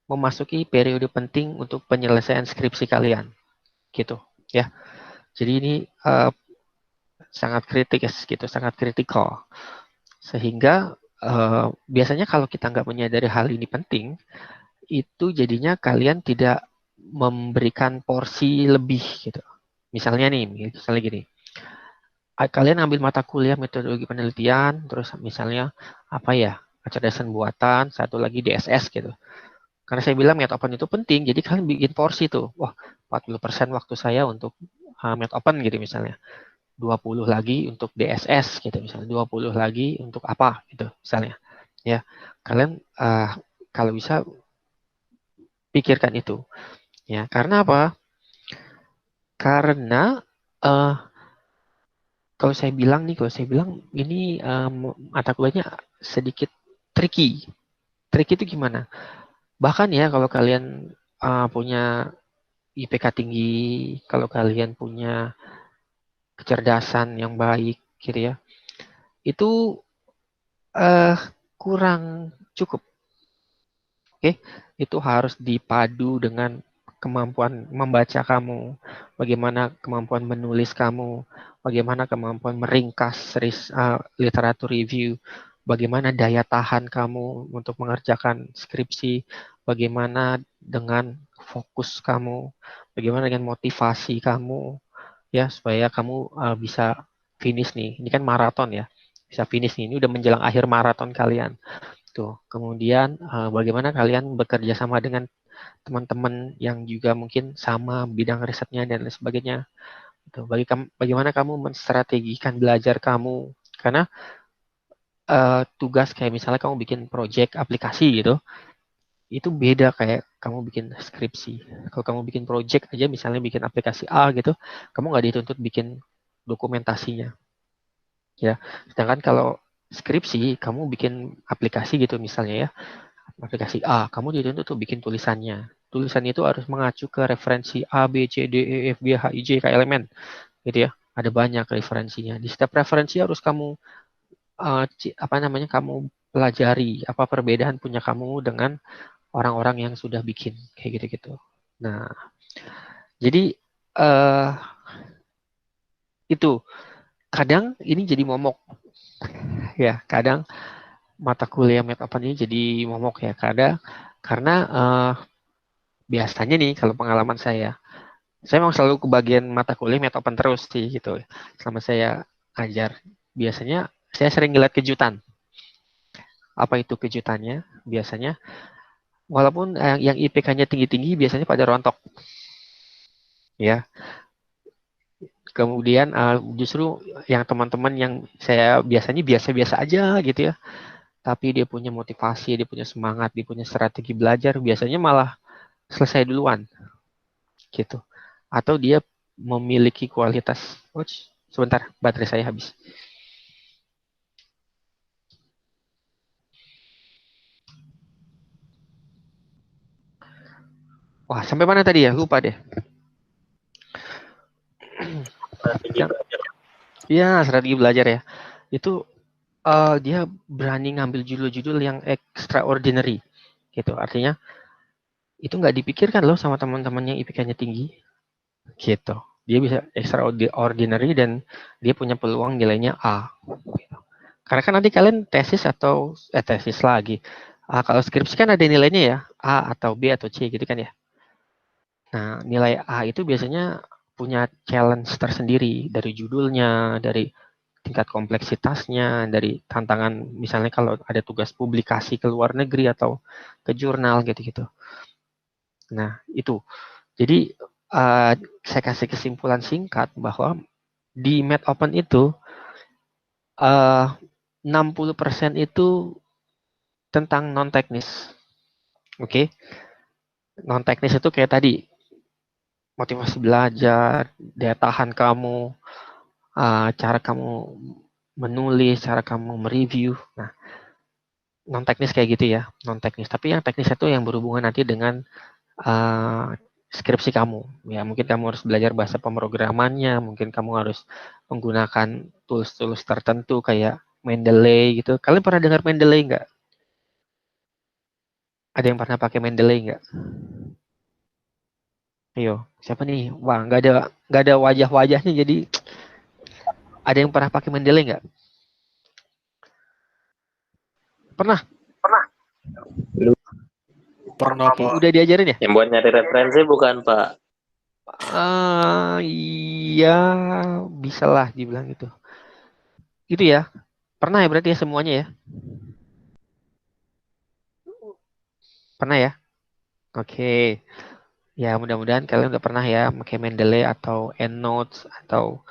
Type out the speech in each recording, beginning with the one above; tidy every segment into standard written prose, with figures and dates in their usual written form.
memasuki periode penting untuk penyelesaian skripsi kalian, gitu ya. Jadi ini sangat kritis gitu, sangat kritikal. Sehingga biasanya kalau kita nggak menyadari hal ini penting, itu jadinya kalian tidak memberikan porsi lebih gitu. Misalnya gini, kalian ambil mata kuliah metodologi penelitian, terus misalnya apa ya, kecerdasan buatan, satu lagi DSS gitu. Karena saya bilang Med Open itu penting, jadi kalian bikin porsi tuh. Wah, 40% waktu saya untuk Med Open gitu misalnya. 20 lagi untuk DSS gitu misalnya. 20 lagi untuk apa gitu misalnya. Ya, kalian kalau bisa pikirkan itu. Ya, karena apa? Karena uh, kalau saya bilang ini mata kuliahnya sedikit tricky. Tricky itu gimana? Bahkan ya kalau kalian punya IPK tinggi, kalau kalian punya kecerdasan yang baik, gitu ya, itu uh, kurang cukup. Oke, itu harus dipadu dengan kemampuan membaca kamu, bagaimana kemampuan menulis kamu, bagaimana kemampuan meringkas literatur review, bagaimana daya tahan kamu untuk mengerjakan skripsi, bagaimana dengan fokus kamu, bagaimana dengan motivasi kamu, ya supaya kamu bisa finish nih. Ini kan maraton ya, bisa finish nih. Ini udah menjelang akhir maraton kalian. Tuh. Kemudian bagaimana kalian bekerja sama dengan teman-teman yang juga mungkin sama bidang risetnya dan lain sebagainya. Tuh. Bagaimana kamu menstrategikan belajar kamu. Karena tugas kayak misalnya kamu bikin project aplikasi gitu, itu beda kayak kamu bikin skripsi. Kalau kamu bikin project aja misalnya bikin aplikasi A gitu, kamu nggak dituntut bikin dokumentasinya. Ya, sedangkan kalau skripsi kamu bikin aplikasi gitu misalnya ya, aplikasi A, kamu dituntut tuh bikin tulisannya. Tulisan itu harus mengacu ke referensi A, B, C, D, E, F, G, H, I, J, kayak elemen. Gitu ya. Ada banyak referensinya. Di setiap referensi harus kamu, kamu pelajari apa perbedaan punya kamu dengan orang-orang yang sudah bikin. Kayak gitu-gitu. Nah, jadi uh, itu. Kadang ini jadi momok. Ya, kadang mata kuliah map apa ini jadi momok ya. Karena biasanya nih kalau pengalaman saya memang selalu kebagian mata kuliah metopen terus sih gitu. Selama saya ajar, biasanya saya sering ngeliat kejutan. Apa itu kejutannya? Biasanya, walaupun yang IPK-nya tinggi-tinggi, biasanya pada rontok. Ya, kemudian justru yang teman-teman yang saya biasanya biasa-biasa aja gitu ya, tapi dia punya motivasi, dia punya semangat, dia punya strategi belajar, biasanya malah selesai duluan gitu. Atau dia memiliki kualitas. Sebentar, baterai saya habis. Wah, sampai mana tadi ya? Lupa deh. Yang, ya, strategi belajar ya. Itu dia berani ngambil judul-judul yang extraordinary. Gitu. Artinya, itu nggak dipikirkan loh sama teman-teman yang IPK-nya tinggi. Gitu. Dia bisa extraordinary dan dia punya peluang nilainya A. Gitu. Karena kan nanti kalian tesis atau tesis lagi. Kalau skripsi kan ada nilainya ya, A atau B atau C gitu kan ya. Nah, nilai A itu biasanya punya challenge tersendiri dari judulnya, dari tingkat kompleksitasnya, dari tantangan misalnya kalau ada tugas publikasi ke luar negeri atau ke jurnal gitu-gitu. Nah, itu. Jadi saya kasih kesimpulan singkat bahwa di Med Open itu 60% itu tentang non teknis. Oke. Non teknis itu kayak tadi motivasi belajar, daya tahan kamu, cara kamu menulis, cara kamu mereview. Nah, non teknis kayak gitu ya, non teknis. Tapi yang teknis itu yang berhubungan nanti dengan uh, skripsi kamu. Ya, mungkin kamu harus belajar bahasa pemrogramannya, mungkin kamu harus menggunakan tools-tools tertentu kayak Mendeley gitu. Kalian pernah dengar Mendeley nggak? Ada yang pernah pakai Mendeley nggak? Ayo, siapa nih? Wah, nggak ada wajah-wajahnya, jadi ada yang pernah pakai Mendeley nggak? Pernah? Lu Pernah, Pak. Udah diajarin ya? yang buat nyari referensi bukan, Pak? Iya, bisalah dibilang itu. Gitu ya. Pernah ya berarti ya semuanya ya? Pernah ya? Oke. Ya, mudah-mudahan kalian udah pernah ya pakai Mendeley atau EndNotes atau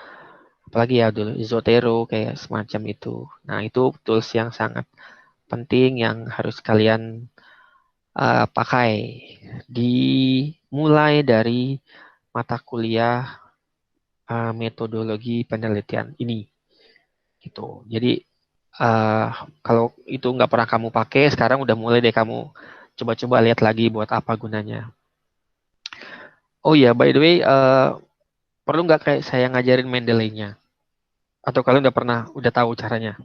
apalagi ya dulu Zotero kayak semacam itu. Nah, itu tools yang sangat penting yang harus kalian pakai. Dimulai dari mata kuliah metodologi penelitian ini gitu. Jadi uh, kalau itu nggak pernah kamu pakai, sekarang udah mulai deh kamu coba-coba lihat lagi buat apa gunanya. Oh iya, by the way, perlu nggak kayak saya ngajarin Mendeley-nya? Atau kalian udah tahu caranya?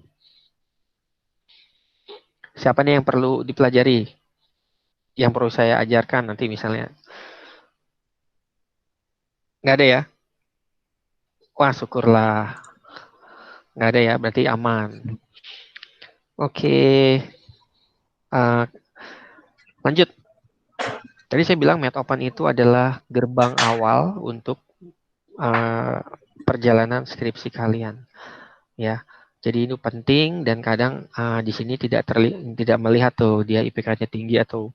Siapa nih yang perlu dipelajari? Yang perlu saya ajarkan nanti misalnya? Nggak ada ya? Wah, syukurlah. Nggak ada ya, berarti aman. Oke, lanjut. Tadi saya bilang Metopen itu adalah gerbang awal untuk uh, perjalanan skripsi kalian, ya. Jadi itu penting dan kadang di sini tidak melihat tuh dia IPK-nya tinggi atau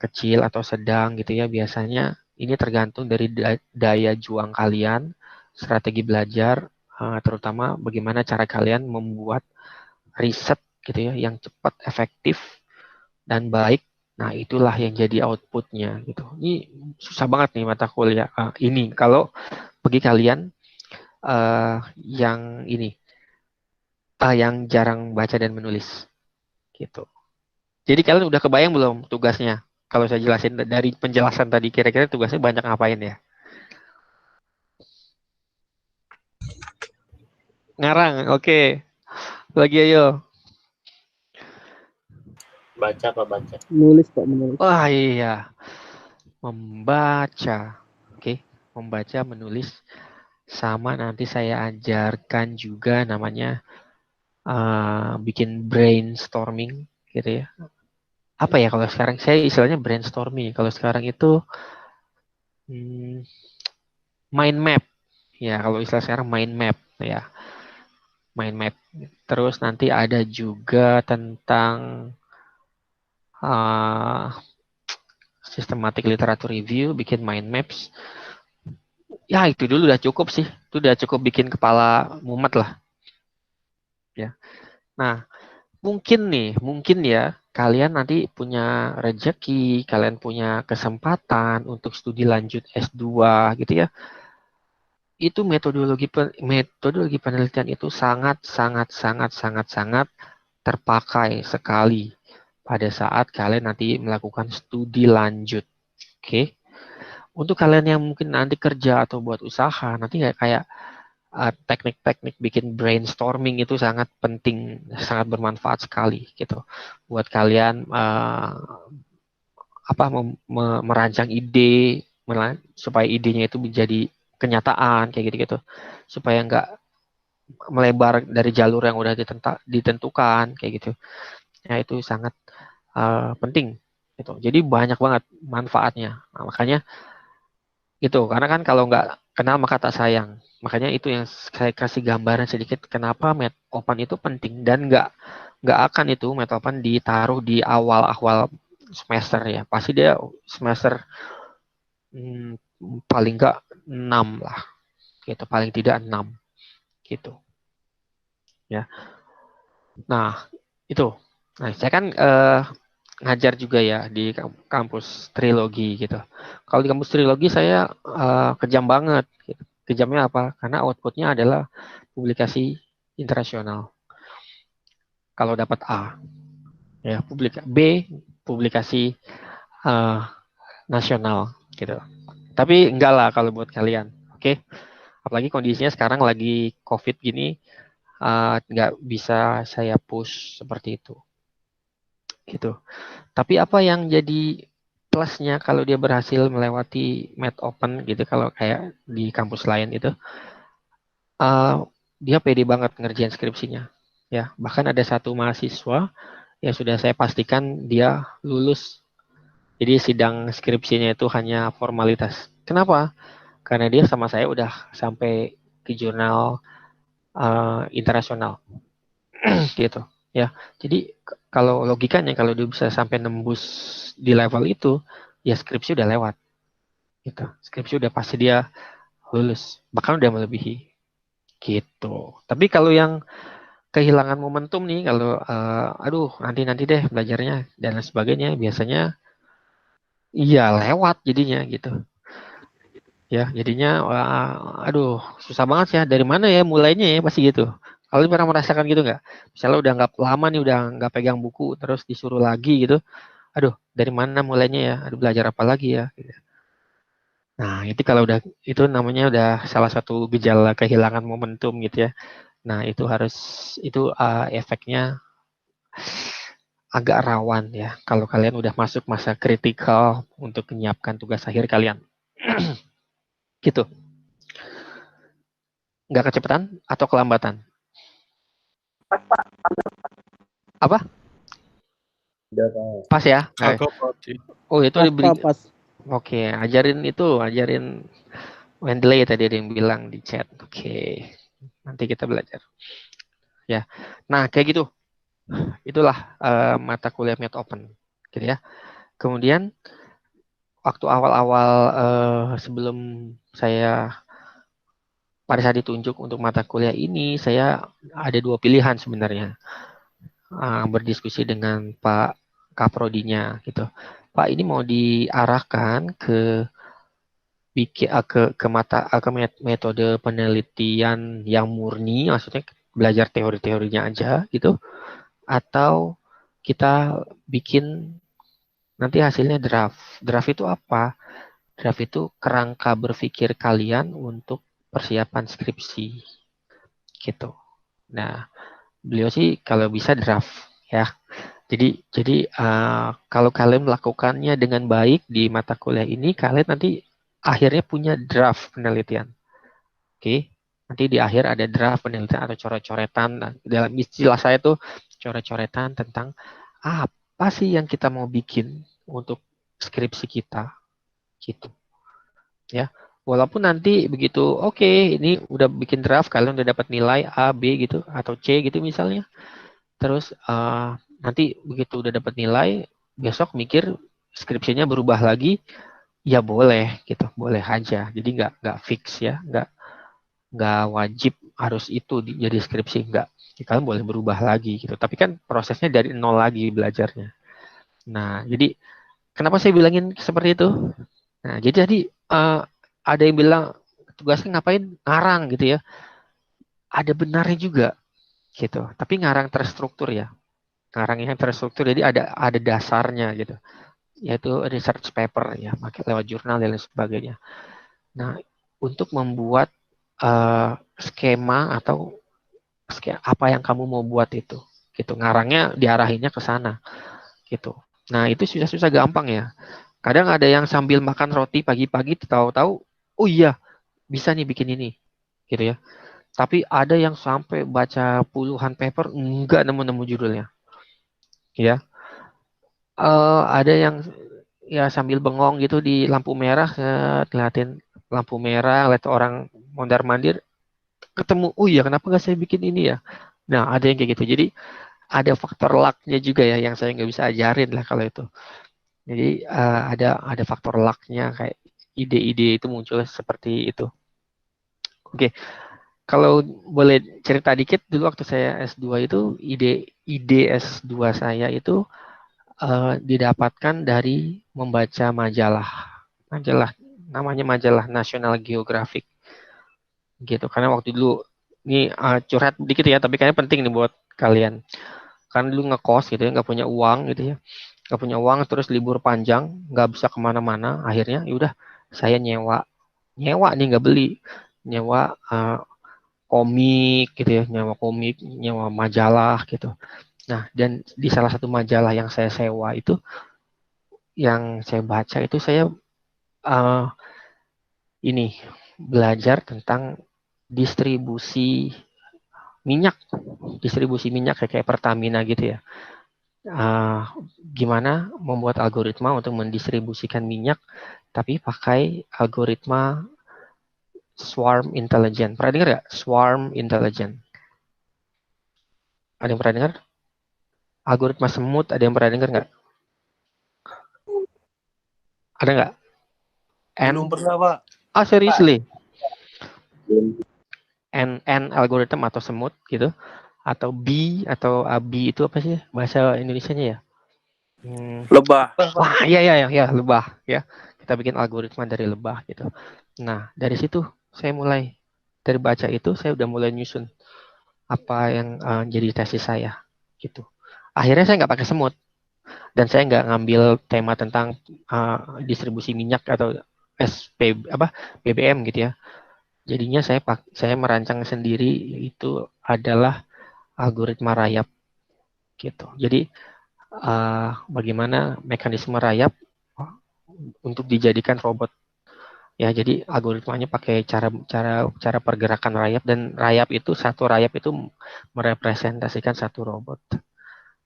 kecil atau sedang gitu ya. Biasanya ini tergantung dari daya juang kalian, strategi belajar, terutama bagaimana cara kalian membuat riset gitu ya yang cepat, efektif dan baik. Nah, itulah yang jadi outputnya gitu. Ini susah banget nih mata kuliah ini kalau bagi kalian yang ini yang jarang baca dan menulis gitu. Jadi kalian udah kebayang belum tugasnya? Kalau saya jelasin dari penjelasan tadi kira-kira tugasnya banyak ngapain ya? Ngarang, oke. Lagi ayo. Baca, Pak, baca. Nulis, Pak, menulis. Wah iya, membaca. Oke, membaca, menulis. Sama nanti saya ajarkan juga namanya bikin brainstorming gitu ya. Apa ya kalau sekarang saya istilahnya brainstorming. Kalau sekarang itu hmm, mind map. Ya, kalau istilah sekarang mind map ya. Mind map. Terus nanti ada juga tentang uh, systematic literature review, bikin mind maps. Ya, itu dulu udah cukup sih. Itu udah cukup bikin kepala mumet lah. Ya. Nah, mungkin ya, kalian nanti punya rezeki, kalian punya kesempatan untuk studi lanjut S2 gitu ya. Itu metodologi penelitian itu sangat sangat sangat sangat sangat terpakai sekali pada saat kalian nanti melakukan studi lanjut. Oke. Untuk kalian yang mungkin nanti kerja atau buat usaha, nanti kayak teknik-teknik bikin brainstorming itu sangat penting, sangat bermanfaat sekali gitu. Buat kalian merancang ide supaya idenya itu menjadi kenyataan kayak gitu-gitu. Supaya nggak melebar dari jalur yang udah ditentukan kayak gitu. Ya itu sangat penting gitu. Jadi banyak banget manfaatnya. Nah, makanya itu karena kan kalau nggak kenal maka tak sayang. Makanya itu yang saya kasih gambaran sedikit kenapa Metopen itu penting dan nggak akan itu Metopen ditaruh di awal-awal semester ya. Pasti dia semester paling nggak 6 lah gitu, paling tidak 6 gitu ya. Nah, itu. Nah, saya kan ngajar juga ya di kampus Trilogi gitu. Kalau di kampus Trilogi saya kejam banget. Gitu. Kejamnya apa? Karena outputnya adalah publikasi internasional. Kalau dapat A, ya B publikasi uh, nasional gitu. Tapi enggak lah kalau buat kalian, oke? Apalagi kondisinya sekarang lagi COVID gini, nggak bisa saya push seperti itu. gitu. Tapi apa yang jadi plusnya kalau dia berhasil melewati Med Open gitu, kalau kayak di kampus lain itu, uh, dia pede banget ngerjain skripsinya. Ya, bahkan ada satu mahasiswa yang sudah saya pastikan dia lulus. Jadi sidang skripsinya itu hanya formalitas. Kenapa? Karena dia sama saya udah sampai ke jurnal internasional gitu. Ya, jadi kalau logikanya kalau dia bisa sampai nembus di level itu, ya skripsi udah lewat. Gitu. Skripsi udah pasti dia lulus, bahkan udah melebihi. Gitu. Tapi kalau yang kehilangan momentum nih, kalau aduh nanti deh belajarnya dan lain sebagainya, biasanya iya lewat jadinya gitu. Ya, jadinya wah, aduh susah banget ya. Dari mana ya mulainya ya pasti gitu. Kalau pernah merasakan gitu nggak? Misalnya udah nggak lama nih udah nggak pegang buku terus disuruh lagi gitu. Aduh, dari mana mulainya ya? Aduh, belajar apa lagi ya? Gitu. Nah, itu kalau udah itu namanya udah salah satu gejala kehilangan momentum gitu ya. Nah, itu harus itu efeknya agak rawan ya kalau kalian udah masuk masa kritikal untuk menyiapkan tugas akhir kalian. Gitu. Nggak kecepatan atau kelambatan? Apa? Udah, Pak. Pas ya? Agak pasti. Oh, itu Pas, diberi. pas. Oke, ajarin Wendley tadi ada yang bilang di chat. Oke, nanti kita belajar. Ya, nah kayak gitu. Itulah mata kuliah Med Open, gitu ya. Kemudian waktu awal-awal sebelum saya pada saat ditunjuk untuk mata kuliah ini, saya ada dua pilihan sebenarnya. Berdiskusi dengan Pak Kaprodinya, gitu. Pak, ini mau diarahkan ke metode penelitian yang murni, maksudnya belajar teori-teorinya aja gitu, atau kita bikin nanti hasilnya draft. Draft itu apa? Draft itu kerangka berpikir kalian untuk persiapan skripsi gitu. Nah, beliau sih kalau bisa draft ya. Jadi kalau kalian melakukannya dengan baik di mata kuliah ini, kalian nanti akhirnya punya draft penelitian. Oke, nanti di akhir ada draft penelitian atau coret-coretan. Nah, dalam istilah saya tuh coret-coretan tentang apa sih yang kita mau bikin untuk skripsi kita, gitu. Ya, walaupun nanti begitu, oke, ini udah bikin draft, kalian udah dapat nilai A, B gitu atau C gitu misalnya. Terus nanti begitu udah dapat nilai, besok mikir skripsinya berubah lagi, ya boleh gitu, boleh aja. Jadi nggak fix ya, nggak wajib harus itu jadi skripsi, nggak. Kalian boleh berubah lagi gitu. Tapi kan prosesnya dari nol lagi belajarnya. Nah, jadi kenapa saya bilangin seperti itu? Nah, jadi ada yang bilang tugasnya ngapain ngarang gitu ya. Ada benarnya juga gitu. Tapi ngarang terstruktur ya. Ngarang yang terstruktur jadi ada dasarnya gitu. Yaitu research paper ya, pakai lewat jurnal dan lain sebagainya. Nah, untuk membuat skema atau apa yang kamu mau buat itu gitu, ngarangnya diarahinnya ke sana gitu. Nah, itu susah-susah gampang ya. Kadang ada yang sambil makan roti pagi-pagi tahu-tahu oh iya bisa nih bikin ini gitu ya, tapi ada yang sampai baca puluhan paper enggak nemu-nemu judulnya ya. Ada yang ya sambil bengong gitu di lampu merah, ngeliatin lampu merah, lihat orang mondar mandir, ketemu, oh iya kenapa nggak saya bikin ini ya. Nah, ada yang kayak gitu. Jadi ada faktor luck-nya juga ya yang saya nggak bisa ajarin lah kalau itu. Jadi ada faktor luck-nya, kayak ide-ide itu muncul seperti itu. Oke, kalau boleh cerita dikit dulu waktu saya S2 itu ide S2 saya itu didapatkan dari membaca majalah namanya majalah National Geographic gitu. Karena waktu dulu ini curhat dikit ya, tapi kayaknya penting nih buat kalian. Karena dulu ngekos gitu ya, nggak punya uang gitu ya, nggak punya uang, terus libur panjang, nggak bisa kemana-mana. Akhirnya yaudah saya nyewa nih, nggak beli, nyewa komik gitu ya, nyewa komik, nyewa majalah gitu. Nah, dan di salah satu majalah yang saya sewa itu, yang saya baca itu saya uh, ini belajar tentang distribusi minyak, kayak Pertamina gitu ya. Uh, Gimana membuat algoritma untuk mendistribusikan minyak, tapi pakai algoritma swarm intelligence. Pernah dengar nggak? Swarm intelligence. Ada yang pernah dengar? Algoritma semut, ada yang pernah dengar nggak? Ada nggak? Belum pernah, Pak. Seriously? N algorithm atau semut gitu, atau B atau AB itu apa sih bahasa Indonesianya ya? Lebah. Wah, iya, lebah ya. Kita bikin algoritma dari lebah gitu. Nah, dari situ saya mulai, dari baca itu saya udah mulai nyusun apa yang jadi tesis saya gitu. Akhirnya saya nggak pakai semut dan saya nggak ngambil tema tentang distribusi minyak atau BBM gitu ya. Jadinya saya merancang sendiri, yaitu adalah algoritma rayap gitu. Jadi bagaimana mekanisme rayap untuk dijadikan robot. Ya, jadi algoritmanya pakai cara pergerakan rayap, dan satu rayap itu merepresentasikan satu robot.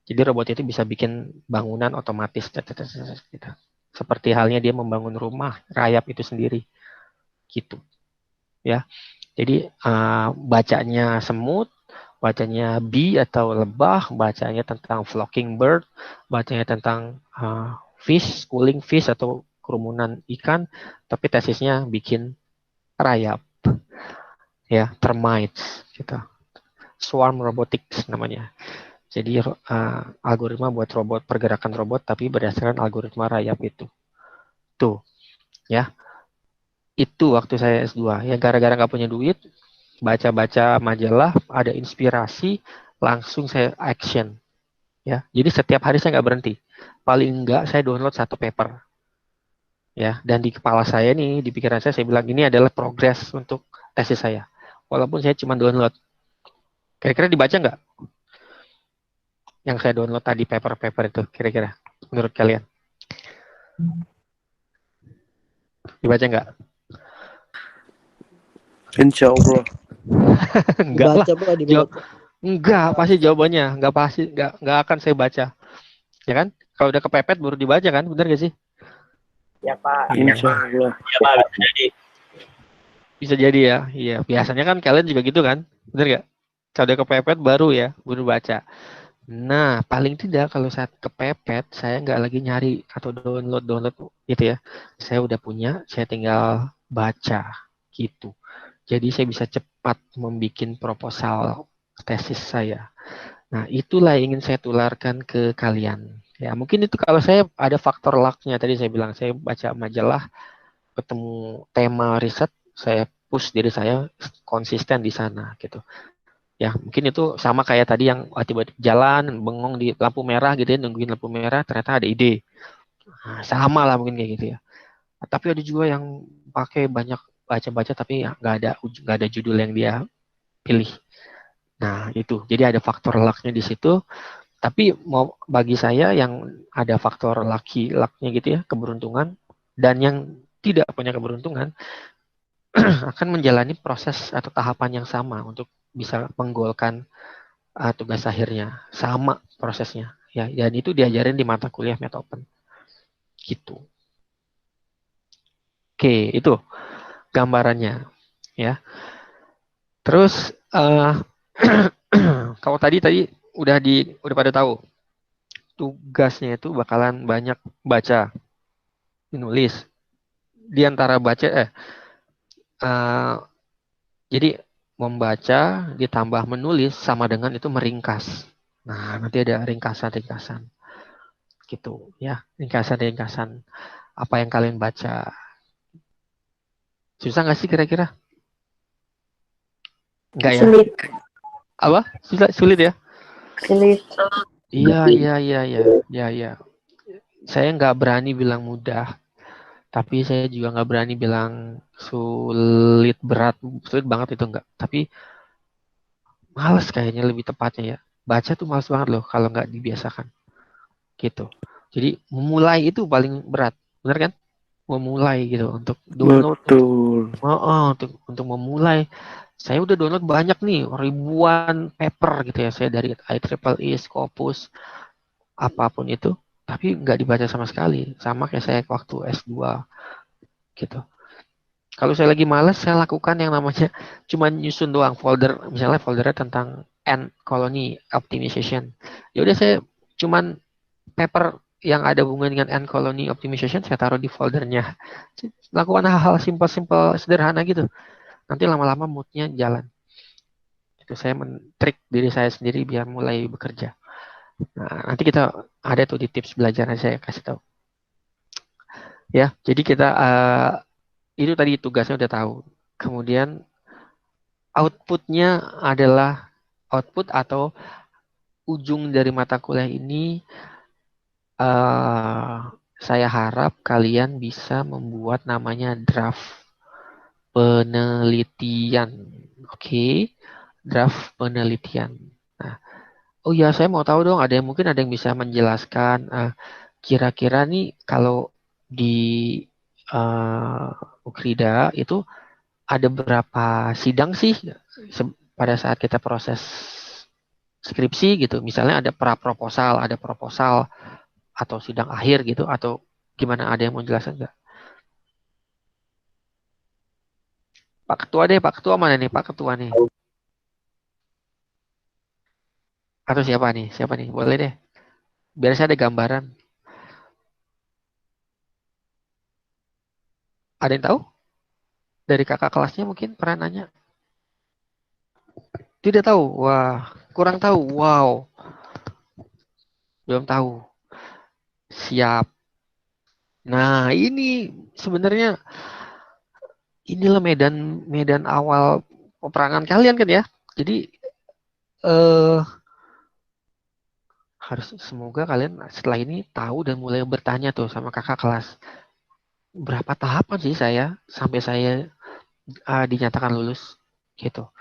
Jadi robot itu bisa bikin bangunan otomatis gitu. Seperti halnya dia membangun rumah, rayap itu sendiri gitu. Ya. Jadi bacanya semut, bacanya bee atau lebah, bacanya tentang flocking bird, bacanya tentang fish, schooling fish atau kerumunan ikan, tapi tesisnya bikin rayap, ya, termites, gitu. Swarm robotics namanya. Jadi algoritma buat pergerakan robot, tapi berdasarkan algoritma rayap itu. Tuh, ya. Itu waktu saya S2. Ya gara-gara nggak punya duit, baca-baca majalah, ada inspirasi, langsung saya action. Ya, jadi setiap hari saya nggak berhenti. Paling enggak saya download satu paper. Ya, dan di kepala saya nih, di pikiran saya bilang ini adalah progres untuk tesis saya. Walaupun saya cuma download. Kira-kira dibaca nggak yang saya download tadi paper-paper itu? Kira-kira menurut kalian? Dibaca nggak? Insya Allah. Enggak lah. Dibaca, Pak, dibaca. Enggak, pasti jawabannya. Enggak akan saya baca. Ya kan? Kalau udah kepepet baru dibaca kan? Benar gak sih? Ya Pak. Insya Allah. Ya Pak, bisa jadi. Bisa jadi ya. Iya, biasanya kan kalian juga gitu kan? Benar gak? Kalau udah kepepet baru baru baca. Nah, paling tidak kalau saat kepepet, saya nggak lagi nyari atau download gitu ya. Saya udah punya, saya tinggal baca gitu. Jadi saya bisa cepat membuat proposal tesis saya. Nah, itulah yang ingin saya tularkan ke kalian. Ya, mungkin itu kalau saya ada faktor luck-nya. Tadi saya bilang, saya baca majalah, ketemu tema riset, saya push diri saya konsisten di sana gitu. Ya, mungkin itu sama kayak tadi yang tiba-tiba jalan, bengong di lampu merah gitu ya, nungguin lampu merah, ternyata ada ide. Nah, sama lah mungkin kayak gitu ya. Nah, tapi ada juga yang pakai banyak baca-baca tapi nggak ada judul yang dia pilih. Nah, itu. Jadi ada faktor luck-nya di situ. Tapi mau bagi saya yang ada faktor luck-nya gitu ya, keberuntungan, dan yang tidak punya keberuntungan akan menjalani proses atau tahapan yang sama untuk bisa menggolkan tugas akhirnya. Sama prosesnya. Ya, dan itu diajarin di mata kuliah Metopen. Gitu. Oke, itu gambarannya. Ya. Terus kalau tadi udah pada tahu tugasnya itu bakalan banyak baca, menulis. Di antara baca jadi membaca ditambah menulis sama dengan itu meringkas. Nah, nanti ada ringkasan-ringkasan gitu ya, ringkasan-ringkasan apa yang kalian baca. Susah nggak sih kira-kira? Enggak ya? Sulit, Apa? Sulit ya? sulit. Iya. Saya nggak berani bilang mudah, tapi saya juga nggak berani bilang sulit banget itu enggak. Tapi males kayaknya lebih tepatnya ya. Baca tuh males banget loh kalau nggak dibiasakan gitu. Jadi memulai itu paling berat, benar kan? Memulai gitu untuk download Betul. untuk memulai. Saya udah download banyak nih, ribuan paper gitu ya, saya dari IEEE, Scopus, apapun itu, tapi nggak dibaca sama sekali. Sama kayak saya waktu S2 gitu. Kalau saya lagi males, saya lakukan yang namanya cuma nyusun doang folder, misalnya foldernya tentang N colony optimization. Ya udah saya cuman paper yang ada hubungan dengan N colony optimization saya taruh di foldernya. Lakukan hal-hal simpel-simpel sederhana gitu. Nanti lama-lama moodnya jalan. Itu saya men-trick diri saya sendiri biar mulai bekerja. Nah, nanti kita ada tuh di tips belajarnya saya kasih tahu. Ya, jadi kita itu tadi tugasnya udah tahu. Kemudian outputnya adalah output atau ujung dari mata kuliah ini saya harap kalian bisa membuat namanya draft penelitian. Oke, draft penelitian. Nah, oh ya, saya mau tahu dong, mungkin ada yang bisa menjelaskan kira-kira nih kalau di Ukrida itu ada berapa sidang sih pada saat kita proses skripsi gitu. Misalnya ada pra-proposal, ada proposal atau sidang akhir gitu, atau gimana, ada yang mau jelasin nggak? Pak Ketua deh, Pak Ketua mana nih? Pak Ketua nih. Atau siapa nih? Siapa nih? Boleh deh. Biar saya ada gambaran. Ada yang tahu? Dari kakak kelasnya mungkin pernah nanya. Tidak tahu. Wah, kurang tahu. Wow, belum tahu. Siap. Nah, ini sebenarnya inilah medan medan awal peperangan kalian kan ya. Jadi eh harus semoga kalian setelah ini tahu dan mulai bertanya tuh sama kakak kelas. Berapa tahapan sih saya sampai saya dinyatakan lulus gitu.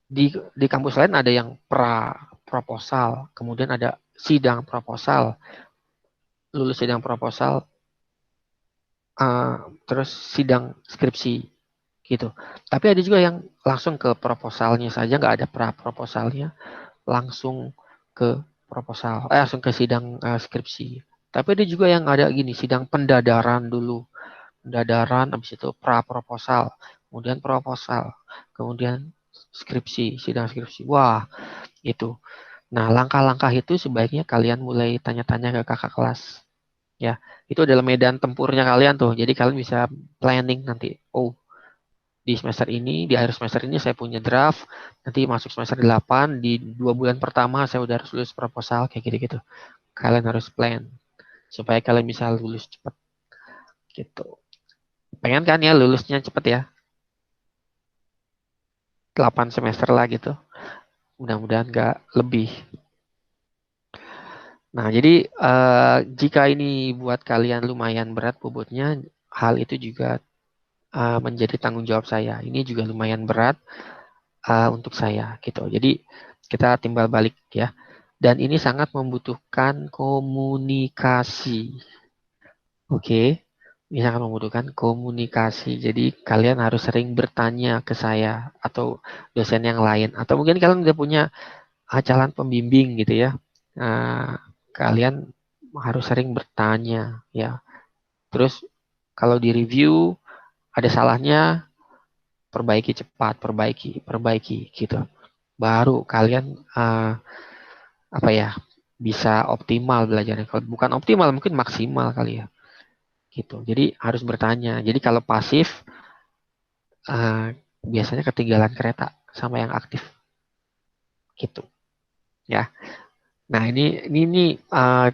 Di kampus lain ada yang pra proposal, kemudian ada sidang proposal, lulus sidang proposal, terus sidang skripsi gitu. Tapi ada juga yang langsung ke proposalnya saja, nggak ada pra proposalnya, langsung ke langsung ke sidang skripsi. Tapi ada juga yang ada gini, sidang pendadaran dulu, pendadaran, habis itu pra proposal, kemudian proposal, kemudian skripsi, sidang skripsi. Wah, itu. Nah, langkah-langkah itu sebaiknya kalian mulai tanya-tanya ke kakak kelas. Ya, itu adalah medan tempurnya kalian tuh. Jadi kalian bisa planning nanti. Oh, di semester ini, di akhir semester ini saya punya draft. Nanti masuk semester 8, di 2 bulan pertama saya udah harus lulus proposal, kayak gitu-gitu. Kalian harus plan supaya kalian bisa lulus cepat. Gitu. Pengen kan ya lulusnya cepat ya? 8 semester lah gitu. Mudah-mudahan nggak lebih. Nah, jadi jika ini buat kalian lumayan berat bobotnya, hal itu juga menjadi tanggung jawab saya. Ini juga lumayan berat untuk saya, gitu. Jadi kita timbal balik ya. Dan ini sangat membutuhkan komunikasi. Oke, ini sangat membutuhkan komunikasi. Jadi kalian harus sering bertanya ke saya atau dosen yang lain. Atau mungkin kalian udah punya calon pembimbing gitu ya. Kalian harus sering bertanya ya. Terus kalau di review ada salahnya, perbaiki cepat, perbaiki gitu. Baru kalian bisa optimal belajarnya. Kalau bukan optimal mungkin maksimal kali ya. Gitu. Jadi harus bertanya. Jadi kalau pasif biasanya ketinggalan kereta sama yang aktif. Gitu. Ya. Nah, ini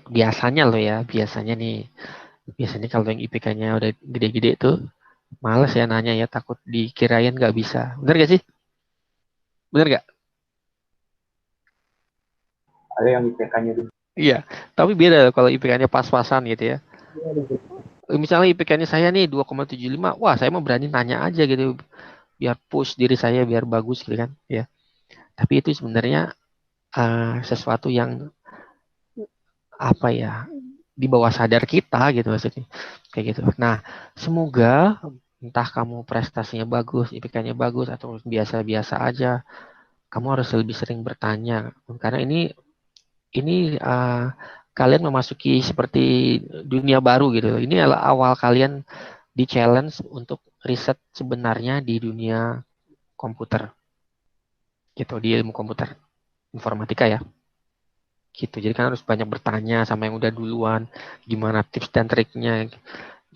biasanya loh ya, biasanya kalau yang IPK-nya udah gede-gede tuh males ya nanya ya, takut dikirain nggak bisa. Bener gak sih? Bener gak? Ada yang IPK-nya di Iya, tapi beda kalau IPK-nya pas-pasan gitu ya. Misalnya IPK-nya saya nih 2,75, wah saya mau berani nanya aja gitu, biar push diri saya biar bagus gitu kan ya. Tapi itu sebenarnya sesuatu yang apa ya, di bawah sadar kita gitu maksudnya, kayak gitu. Nah, semoga entah kamu prestasinya bagus, IPK-nya bagus atau biasa-biasa aja, kamu harus lebih sering bertanya, karena ini kalian memasuki seperti dunia baru gitu. Ini adalah awal kalian di challenge untuk riset sebenarnya di dunia komputer, gitu, di ilmu komputer informatika ya. Gitu. Jadi kan harus banyak bertanya sama yang udah duluan, gimana tips dan triknya,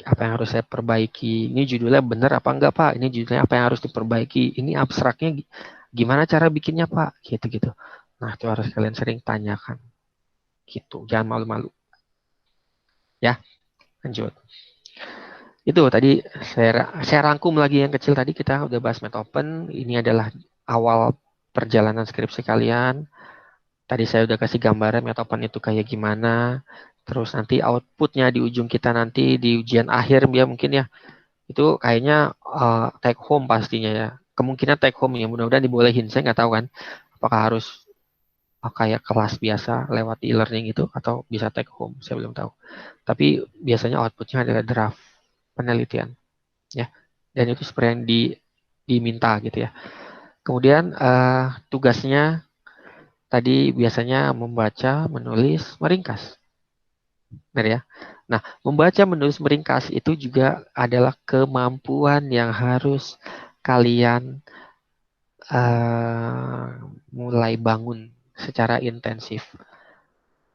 apa yang harus saya perbaiki. Ini judulnya benar apa enggak Pak? Ini judulnya apa yang harus diperbaiki? Ini abstraknya gimana cara bikinnya Pak? Gitu-gitu. Nah, itu harus kalian sering tanyakan. Gitu. Jangan malu-malu. Ya, lanjut. Itu tadi saya rangkum lagi yang kecil tadi, kita udah bahas Metopen. Ini adalah awal perjalanan skripsi kalian. Tadi saya udah kasih gambaran Metopen itu kayak gimana. Terus nanti outputnya di ujung kita nanti di ujian akhir ya mungkin ya. Itu kayaknya take home pastinya ya. Kemungkinan take home ya, mudah-mudahan dibolehin. Saya nggak tahu kan apakah harus kayak kelas biasa lewat e-learning itu atau bisa take home. Saya belum tahu. Tapi biasanya outputnya adalah draft penelitian ya. Dan itu seperti yang diminta gitu ya. Kemudian tugasnya tadi biasanya membaca, menulis, meringkas. Benar ya? Nah, membaca, menulis, meringkas itu juga adalah kemampuan yang harus kalian mulai bangun secara intensif.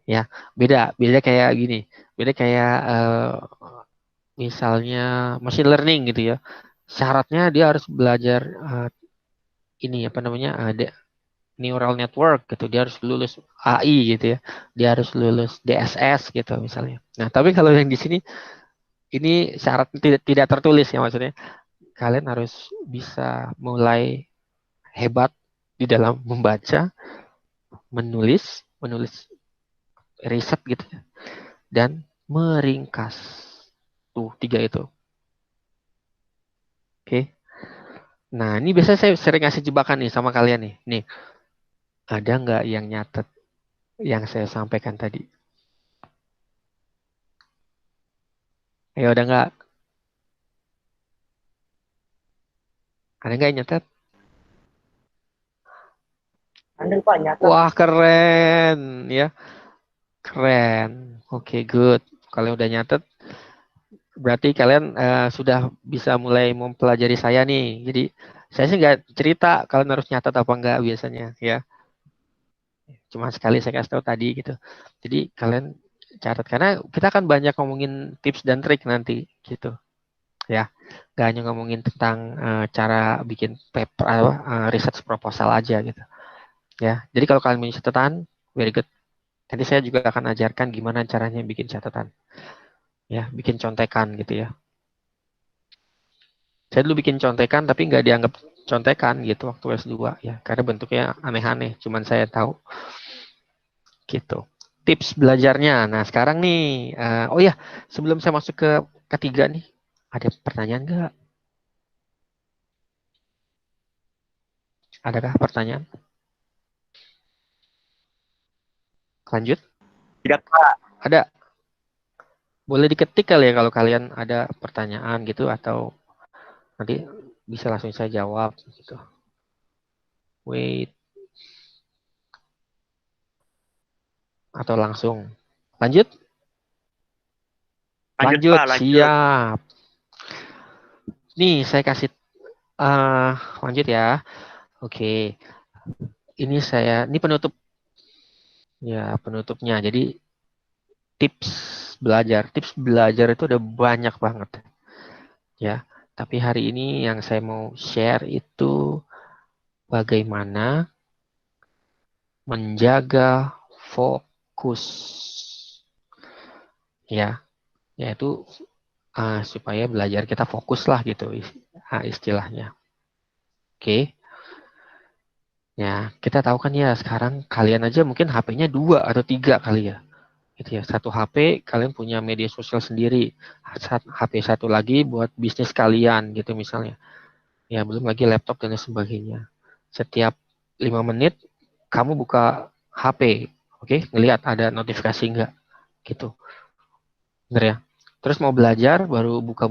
Ya, beda kayak gini. Beda kayak misalnya machine learning gitu ya. Syaratnya dia harus belajar ini apa namanya? Neural network gitu, dia harus lulus AI gitu ya, dia harus lulus DSS gitu misalnya. Nah, tapi kalau yang di sini ini syarat tidak tertulis ya, maksudnya kalian harus bisa mulai hebat di dalam membaca, menulis riset gitu ya, dan meringkas. Tuh, 3 itu. Oke. Nah, ini biasanya saya sering ngasih jebakan nih sama kalian nih. Nih, ada nggak yang nyatet yang saya sampaikan tadi? Ayo, ada nggak? Ada nggak yang nyatet? Ada Pak nyata. Wah, keren ya. Keren. Oke, good. Kalau udah nyatet, berarti kalian sudah bisa mulai mempelajari saya nih. Jadi, saya sih nggak cerita kalian harus nyatet apa enggak biasanya ya. Cuma sekali saya kasih tahu tadi gitu. Jadi, kalian catat. Karena kita akan banyak ngomongin tips dan trik nanti gitu. Ya, nggak hanya ngomongin tentang cara bikin paper, research proposal aja gitu. Ya, jadi kalau kalian punya catatan, very good. Nanti saya juga akan ajarkan gimana caranya bikin catatan. Ya, bikin contekan gitu ya. Saya dulu bikin contekan tapi nggak dianggap contekan gitu waktu S2 ya. Karena bentuknya aneh-aneh. Cuman saya tahu gitu. Tips belajarnya. Nah, sekarang nih. Oh ya, sebelum saya masuk ke ketiga nih. Ada pertanyaan nggak? Adakah pertanyaan? Lanjut. Tidak Pak. Ada. Boleh diketik kali ya kalau kalian ada pertanyaan gitu atau nanti bisa langsung saya jawab gitu. Wait. Atau langsung. Lanjut? Lanjut, Pak, lanjut. siap. Nih, saya kasih lanjut ya. Oke. Ini penutup. Ya, penutupnya. Jadi tips belajar itu ada banyak banget. Ya, tapi hari ini yang saya mau share itu bagaimana menjaga fokus. Ya, yaitu supaya belajar kita fokus lah gitu istilahnya. Oke. Ya, kita tahu kan ya sekarang kalian aja mungkin HP-nya 2 atau 3 kali ya. Gitu ya. Satu HP kalian punya media sosial sendiri. HP satu lagi buat bisnis kalian gitu misalnya. Ya, belum lagi laptop dan sebagainya. Setiap 5 menit kamu buka HP, oke, ngelihat ada notifikasi enggak, gitu, bener ya. Terus mau belajar, baru buka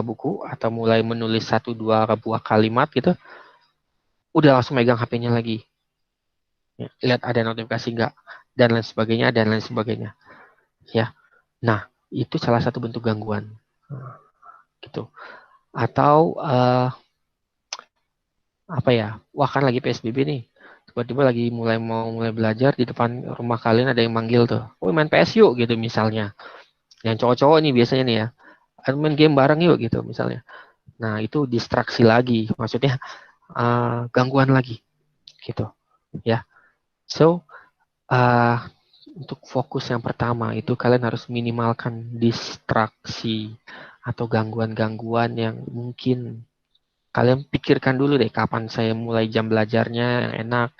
buku atau mulai menulis 1-2 buah kalimat gitu, udah langsung megang HP-nya lagi, ya, lihat ada notifikasi enggak, dan lain sebagainya, ya. Nah, itu salah satu bentuk gangguan, gitu. Atau apa ya? Wah, kan lagi PSBB nih. Tiba-tiba lagi mulai belajar, di depan rumah kalian ada yang manggil tuh. Oh, main PS yuk gitu misalnya. Yang cowok-cowok nih biasanya nih ya. "Ayo main game bareng yuk gitu misalnya. Nah, itu distraksi lagi. Maksudnya gangguan lagi gitu, ya. So, untuk fokus yang pertama itu kalian harus minimalkan distraksi atau gangguan-gangguan yang mungkin. Kalian pikirkan dulu deh kapan saya mulai jam belajarnya yang enak.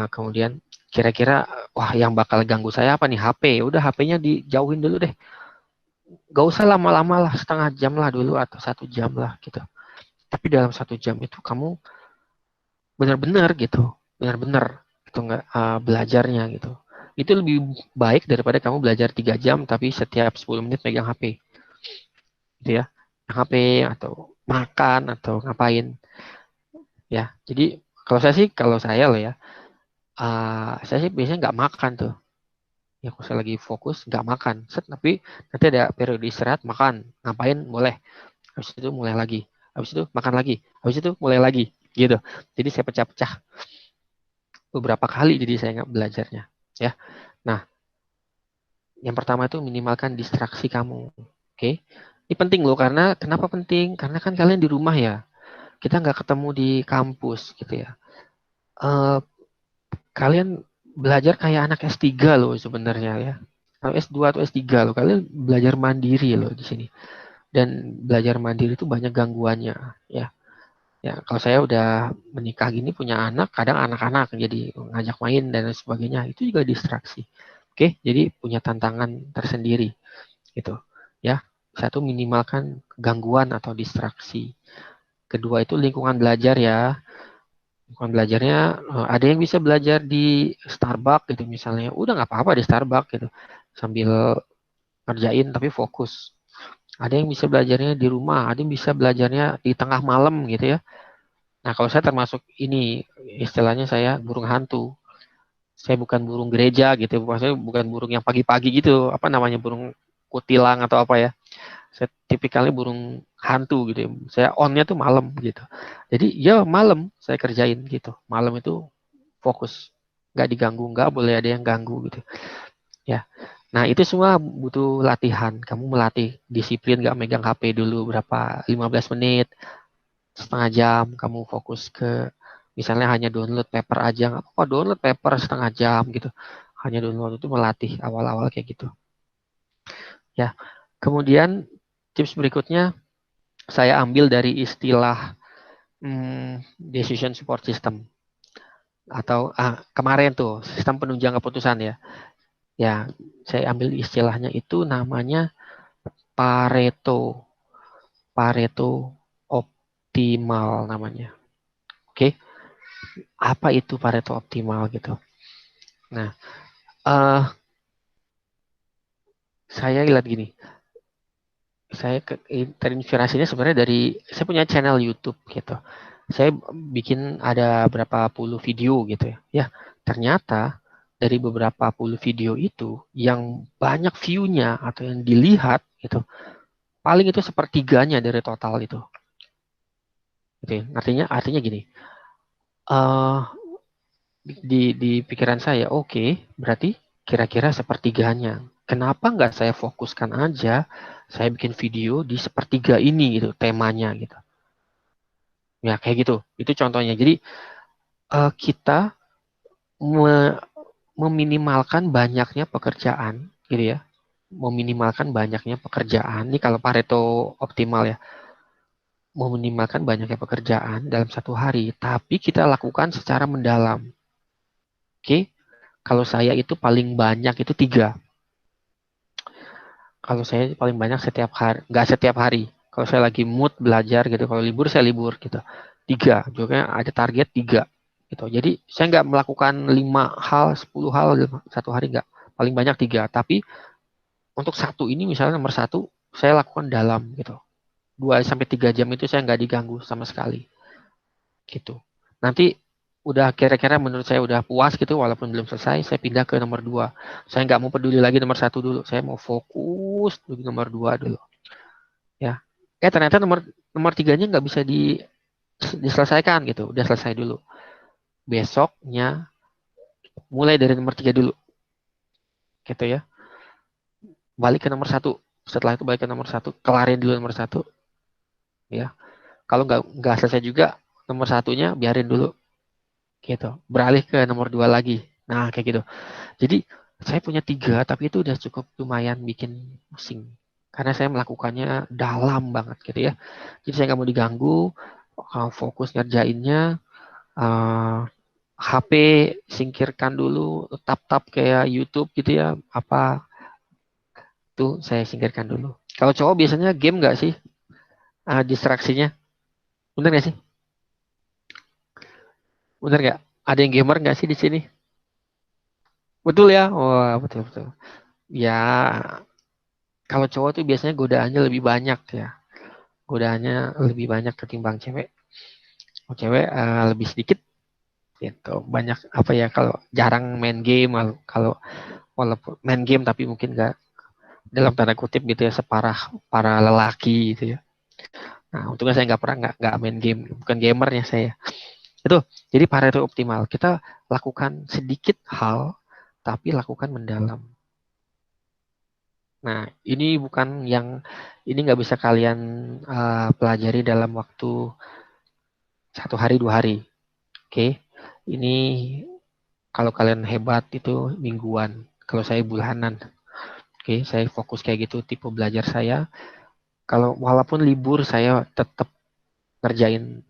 Kemudian kira-kira wah yang bakal ganggu saya apa nih, HP. Udah HP-nya dijauhin dulu deh. Gak usah lama-lama lah, setengah jam lah dulu atau 1 jam lah gitu. Tapi dalam 1 jam itu kamu benar-benar gitu, benar-benar itu nggak belajarnya gitu. Itu lebih baik daripada kamu belajar 3 jam tapi setiap 10 menit megang HP, gitu ya. HP atau makan atau ngapain, ya. Jadi kalau saya loh ya, saya sih biasanya nggak makan tuh. Ya kalau saya lagi fokus nggak makan, tapi nanti ada periode istirahat makan, ngapain boleh. Habis itu mulai lagi, habis itu makan lagi, habis itu mulai lagi, gitu. Jadi saya pecah-pecah beberapa kali, jadi saya nggak belajarnya, ya. Nah, yang pertama itu minimalkan distraksi kamu, oke? Ini penting loh, karena kenapa penting? Karena kan kalian di rumah ya, kita nggak ketemu di kampus, gitu ya. Kalian belajar kayak anak S3 loh sebenarnya ya. Atau S2 atau S3 loh. Kalian belajar mandiri loh di sini. Dan belajar mandiri itu banyak gangguannya ya. Ya, kalau saya udah menikah gini punya anak, kadang anak-anak jadi ngajak main dan lain sebagainya, itu juga distraksi. Oke, jadi punya tantangan tersendiri gitu. Ya. Satu, minimalkan gangguan atau distraksi. Kedua itu lingkungan belajar ya. Bukan belajarnya, ada yang bisa belajar di Starbucks gitu misalnya, udah nggak apa-apa di Starbucks gitu sambil ngerjain tapi fokus. Ada yang bisa belajarnya di rumah, ada yang bisa belajarnya di tengah malam gitu ya. Nah, kalau saya termasuk ini, istilahnya saya burung hantu. Saya bukan burung gereja gitu, maksudnya bukan burung yang pagi-pagi gitu, apa namanya, burung kutilang atau apa ya. Saya tipikalnya burung hantu gitu ya. Saya onnya tuh malam gitu. Jadi ya malam saya kerjain gitu. Malam itu fokus, nggak diganggu, nggak boleh ada yang ganggu gitu ya. Nah, itu semua butuh latihan. Kamu melatih disiplin, nggak megang HP dulu berapa 15 menit, setengah jam. Kamu fokus ke misalnya hanya download paper aja, nggak apa-apa, download paper setengah jam gitu. Hanya download, itu melatih awal-awal kayak gitu ya. Kemudian tips berikutnya saya ambil dari istilah decision support system, atau kemarin tuh sistem penunjang keputusan ya. Ya, saya ambil istilahnya itu namanya Pareto. Pareto optimal namanya. Oke. Apa itu Pareto optimal gitu? Nah, saya lihat gini. Saya terinspirasinya sebenarnya dari saya punya channel YouTube gitu. Saya bikin ada berapa puluh video gitu ya. Ya, ternyata dari beberapa puluh video itu yang banyak view-nya atau yang dilihat gitu, paling itu sepertiganya dari total itu. Gitu ya. Artinya gini. Di pikiran saya, oke, berarti kira-kira sepertiganya. Kenapa nggak saya fokuskan aja, saya bikin video di sepertiga ini gitu, temanya gitu. Ya kayak gitu, itu contohnya. Jadi kita meminimalkan banyaknya pekerjaan, gitu ya. Meminimalkan banyaknya pekerjaan. Ini kalau Pareto optimal ya. Meminimalkan banyaknya pekerjaan dalam satu hari, tapi kita lakukan secara mendalam. Oke, kalau saya itu paling banyak itu 3. Kalau saya paling banyak setiap hari, nggak setiap hari. Kalau saya lagi mood belajar gitu, kalau libur saya libur gitu. 3, juga ada target 3. gitu. Jadi saya nggak melakukan 5 hal, 10 hal dalam satu hari, nggak. Paling banyak 3. Tapi untuk satu ini misalnya nomor satu saya lakukan dalam gitu. 2 sampai 3 jam itu saya nggak diganggu sama sekali gitu. Nanti udah kira-kira menurut saya udah puas gitu, walaupun belum selesai, saya pindah ke nomor 2. Saya nggak mau peduli lagi nomor satu dulu. Saya mau fokus di nomor 2 dulu. Ya. Ternyata nomor nomor 3-nya nggak bisa diselesaikan gitu. Udah selesai dulu. Besoknya mulai dari nomor 3 dulu. Gitu ya. Balik ke nomor 1. Setelah itu balik ke nomor 1, kelarin dulu nomor 1. Ya. Kalau nggak selesai juga nomor satunya, biarin dulu. Gitu. Beralih ke nomor 2 lagi. Nah, kayak gitu. Jadi saya punya 3, tapi itu udah cukup lumayan bikin pusing. Karena saya melakukannya dalam banget gitu ya. Jadi saya nggak mau diganggu, fokus ngerjainnya, HP singkirkan dulu, tap-tap kayak YouTube gitu ya, apa tuh saya singkirkan dulu. Kalau cowok biasanya game nggak sih distraksinya? Bener nggak sih? Bener nggak? Ada yang gamer nggak sih di sini? Betul ya? Wah, betul betul. Ya, kalau cowok tuh biasanya godaannya lebih banyak ya. Godaannya lebih banyak ketimbang cewek. Kalau cewek lebih sedikit gitu. Banyak apa ya, kalau jarang main game, kalau walaupun main game tapi mungkin nggak dalam tanda kutip gitu ya, separah para lelaki gitu ya. Nah, untungnya saya nggak pernah nggak main game, bukan gamernya saya. Itu jadi Pareto optimal. Kita lakukan sedikit hal tapi lakukan mendalam. Nah, ini nggak bisa kalian pelajari dalam waktu 1 hari 2 hari. Oke, ini kalau kalian hebat itu mingguan. Kalau saya bulanan. Oke, saya fokus kayak gitu tipe belajar saya. Kalau walaupun libur saya tetap ngerjain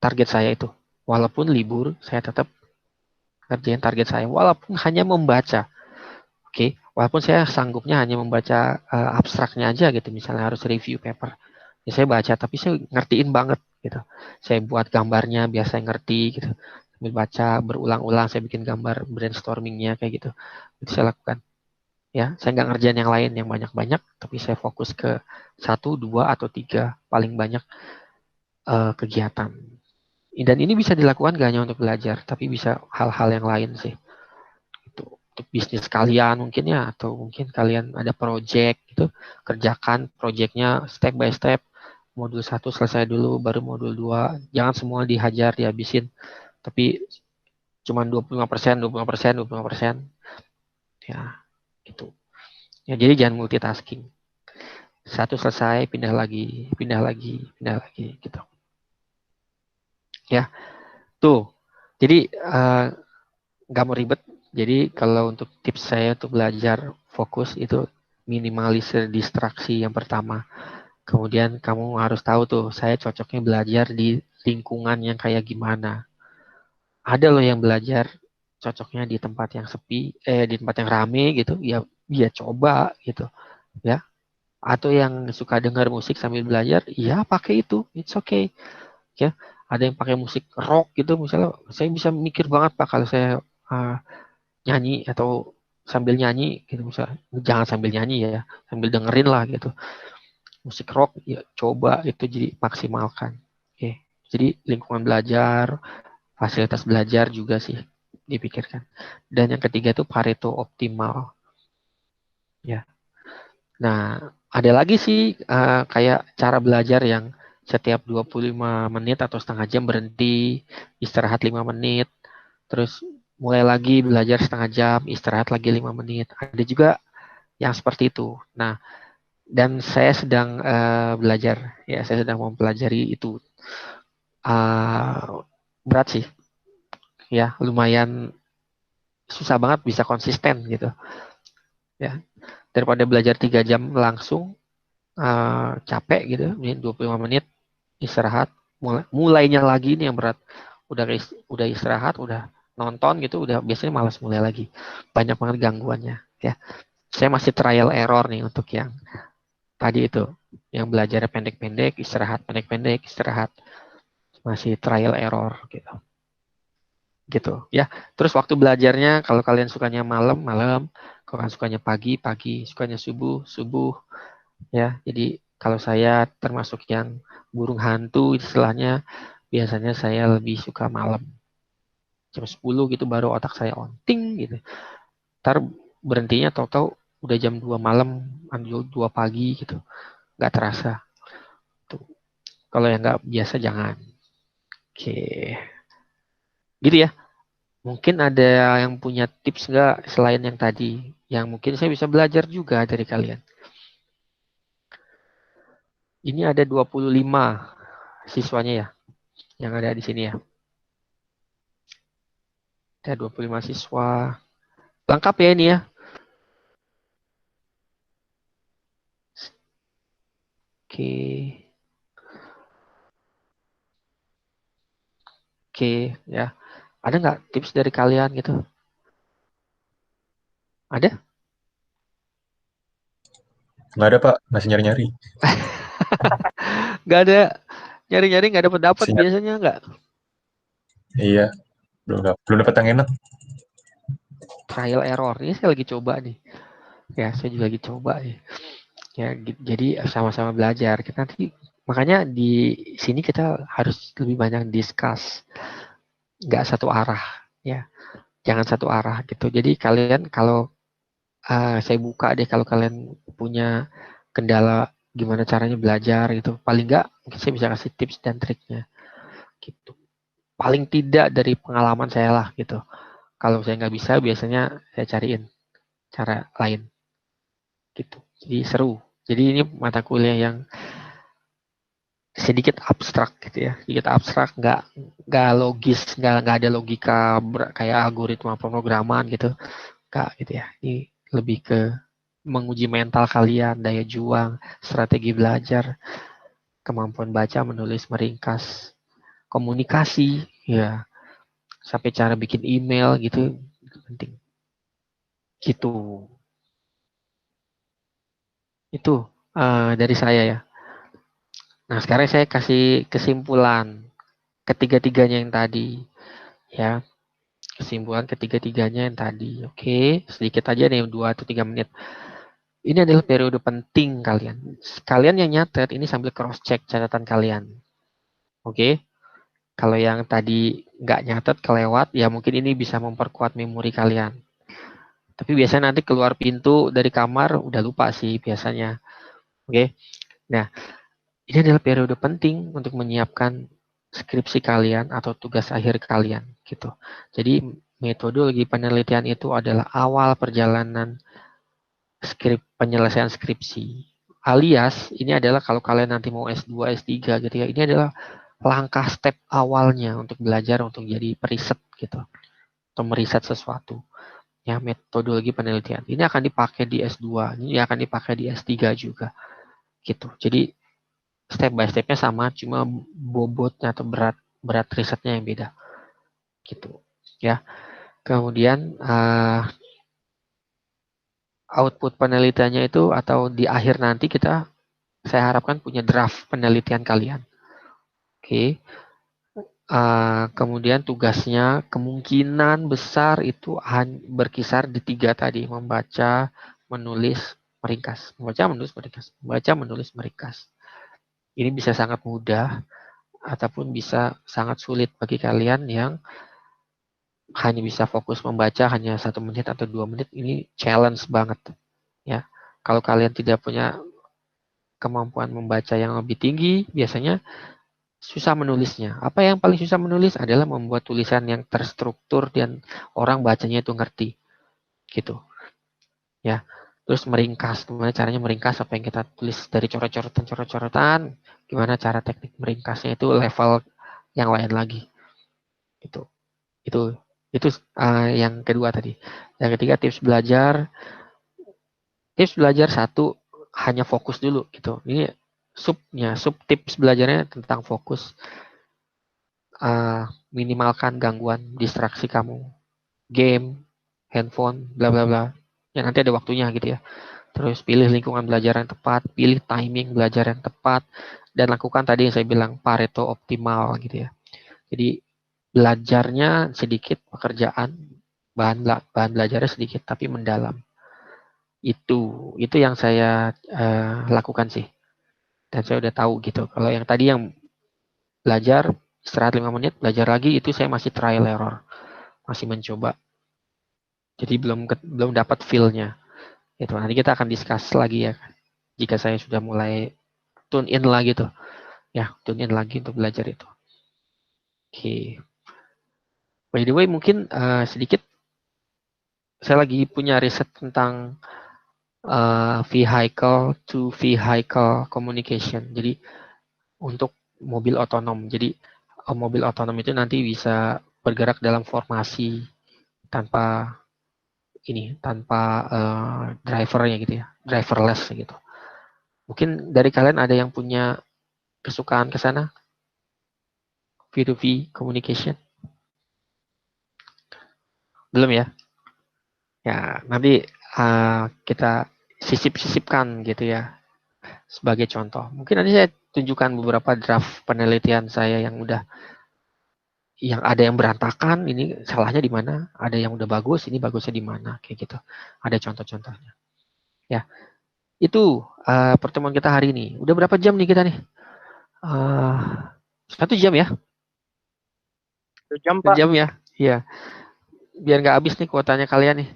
target saya itu. Walaupun libur saya tetap ngerjain target saya. Walaupun hanya membaca. Oke, walaupun saya sanggupnya hanya membaca abstraknya aja gitu. Misalnya harus review paper. Ya saya baca, tapi saya ngertiin banget gitu. Saya buat gambarnya biar saya ngerti gitu. Sambil baca berulang-ulang, saya bikin gambar brainstormingnya kayak gitu. Itu saya lakukan. Ya, saya nggak ngerjain yang lain yang banyak-banyak, tapi saya fokus ke 1, 2, atau 3 paling banyak kegiatan. Dan ini bisa dilakukan gak hanya untuk belajar, tapi bisa hal-hal yang lain sih. Itu untuk bisnis kalian mungkin ya, atau mungkin kalian ada project gitu, kerjakan projectnya step by step. Modul 1 selesai dulu, baru modul 2. Jangan semua dihajar, dihabisin. Tapi cuma 25%, 25%, 25%. Ya, gitu. Ya, jadi jangan multitasking. 1 selesai, pindah lagi, pindah lagi, pindah lagi, gitu. Ya, tuh. Jadi nggak mau ribet. Jadi kalau untuk tips saya untuk belajar fokus itu minimalisir distraksi yang pertama. Kemudian kamu harus tahu tuh, saya cocoknya belajar di lingkungan yang kayak gimana. Ada loh yang belajar cocoknya di tempat yang sepi, di tempat yang rame gitu, ya dia coba gitu, ya. Atau yang suka dengar musik sambil belajar, ya pakai itu, it's okay. Ya, ada yang pakai musik rock gitu, misalnya, saya bisa mikir banget Pak kalau saya nyanyi atau sambil nyanyi gitu, misalnya, jangan sambil nyanyi ya, sambil dengerin lah gitu. Musik rock, ya coba itu jadi maksimalkan. Oke, jadi lingkungan belajar, fasilitas belajar juga sih dipikirkan. Dan yang ketiga itu Pareto optimal. Ya. Nah, ada lagi sih kayak cara belajar yang setiap 25 menit atau setengah jam berhenti, istirahat 5 menit, terus mulai lagi belajar setengah jam, istirahat lagi 5 menit. Ada juga yang seperti itu. Nah, dan saya sedang belajar, ya saya sedang mempelajari itu. Berat sih, ya lumayan susah banget bisa konsisten gitu. Ya, daripada belajar 3 jam langsung capek gitu, 25 menit istirahat, mulainya lagi ini yang berat. Udah istirahat, udah nonton gitu, udah biasanya malas mulai lagi. Banyak banget gangguannya, ya. Saya masih trial error nih untuk yang tadi itu, yang belajarnya pendek-pendek, istirahat pendek-pendek, istirahat. Masih trial error gitu. gitu ya. Terus waktu belajarnya kalau kalian sukanya malam, kalau kalian sukanya pagi, sukanya subuh, ya. Jadi kalau saya termasuk yang burung hantu istilahnya, biasanya saya lebih suka malam. Jam 10 gitu baru otak saya on. Ting gitu. Ntar berhentinya tahu-tahu udah jam 2 malam, 2 pagi gitu. Nggak terasa. Tuh. Kalau yang nggak biasa jangan. Oke. Gitu ya. Mungkin ada yang punya tips nggak selain yang tadi? Yang mungkin saya bisa belajar juga dari kalian. Ini ada 25 siswanya ya, yang ada di sini ya. Ada 25 siswa. Lengkap ya ini ya. Oke. Oke, ya. Ada nggak tips dari kalian gitu? Ada? Nggak ada Pak, masih nyari-nyari. Nggak ada. Nyari-nyari nggak dapat Masih nyari. biasanya nggak? Iya, belum dapat yang enak. Trial error. Ini saya lagi coba nih. Ya, saya juga lagi coba nih. Ya, jadi sama-sama belajar. Kita nanti makanya di sini kita harus lebih banyak discuss, nggak satu arah, ya. Jangan satu arah gitu. Jadi kalian kalau saya buka deh kalau kalian punya kendala gimana caranya belajar gitu. Paling nggak mungkin saya bisa kasih tips dan triknya gitu. Paling tidak dari pengalaman saya lah gitu. Kalau saya nggak bisa biasanya saya cariin cara lain gitu. Jadi seru. Jadi ini mata kuliah yang sedikit abstrak gitu ya, sedikit abstrak, nggak logis, nggak ada logika kayak algoritma pemrograman gitu, nggak gitu ya. Ini lebih ke menguji mental kalian, daya juang, strategi belajar, kemampuan baca, menulis, meringkas, komunikasi, ya, sampai cara bikin email gitu, penting. Gitu. Itu dari saya ya. Nah, sekarang saya kasih kesimpulan ketiga-tiganya yang tadi, ya. Kesimpulan ketiga-tiganya yang tadi. Oke, sedikit aja nih 2 atau 3 menit. Ini adalah periode penting kalian. Kalian yang nyatet ini sambil cross check catatan kalian. Oke. Kalau yang tadi nggak nyatet kelewat, ya mungkin ini bisa memperkuat memori kalian. Tapi biasanya nanti keluar pintu dari kamar udah lupa sih biasanya. Oke. Nah, ini adalah periode penting untuk menyiapkan skripsi kalian atau tugas akhir kalian gitu. Jadi metodologi penelitian itu adalah awal perjalanan penyelesaian skripsi. Alias ini adalah kalau kalian nanti mau S2, S3 gitu ya, ini adalah langkah step awalnya untuk belajar untuk jadi periset gitu. Atau meriset sesuatu. Ya, metodologi penelitian. Ini akan dipakai di S2, ini akan dipakai di S3 juga. Gitu. Jadi step by stepnya sama, cuma bobotnya atau berat risetnya yang beda. Gitu. Ya. Kemudian output penelitiannya itu atau di akhir nanti saya harapkan punya draft penelitian kalian. Oke. Kemudian tugasnya kemungkinan besar itu berkisar di 3 tadi, membaca, menulis, meringkas. Membaca, menulis, meringkas. Membaca, menulis, meringkas. Ini bisa sangat mudah ataupun bisa sangat sulit bagi kalian yang hanya bisa fokus membaca hanya 1 menit atau 2 menit. Ini challenge banget ya. Kalau kalian tidak punya kemampuan membaca yang lebih tinggi, biasanya susah menulisnya. Apa yang paling susah menulis adalah membuat tulisan yang terstruktur dan orang bacanya itu ngerti. Gitu. Ya. Terus meringkas, gimana caranya meringkas apa yang kita tulis dari coret-coretan, gimana cara teknik meringkasnya itu level yang lain lagi. Itu yang kedua tadi. Yang ketiga tips belajar. Tips belajar 1 hanya fokus dulu gitu. Ini sub tips belajarnya tentang fokus. Minimalkan gangguan distraksi kamu, game, handphone, bla bla bla. Ya nanti ada waktunya gitu ya. Terus pilih lingkungan belajar yang tepat, pilih timing belajar yang tepat, dan lakukan tadi yang saya bilang Pareto optimal gitu ya. Jadi belajarnya sedikit, pekerjaan, bahan belajarnya sedikit, tapi mendalam. Itu yang saya lakukan sih. Dan saya udah tahu gitu. Kalau yang tadi yang belajar, istirahat 5 menit, belajar lagi, itu saya masih trial error. Masih mencoba. Jadi belum dapat feel-nya. Gitu. Nanti kita akan discuss lagi ya. Jika saya sudah mulai tune in lagi tuh. Ya, tune in lagi untuk belajar itu. Oke. By the way, mungkin sedikit saya lagi punya riset tentang vehicle to vehicle communication. Jadi untuk mobil otonom. Jadi mobil otonom itu nanti bisa bergerak dalam formasi tanpa drivernya gitu ya, driverless gitu. Mungkin dari kalian ada yang punya kesukaan ke sana? V2V communication? Belum ya? Ya, nanti kita sisip-sisipkan gitu ya sebagai contoh. Mungkin nanti saya tunjukkan beberapa draft penelitian saya yang ada yang berantakan, ini salahnya di mana, ada yang udah bagus, ini bagusnya di mana, kayak gitu. Ada contoh-contohnya. Ya, itu pertemuan kita hari ini. Udah berapa jam nih kita nih? 1 jam ya? 1 jam, 1 Pak. jam ya? Iya. Biar nggak habis nih kuotanya kalian nih.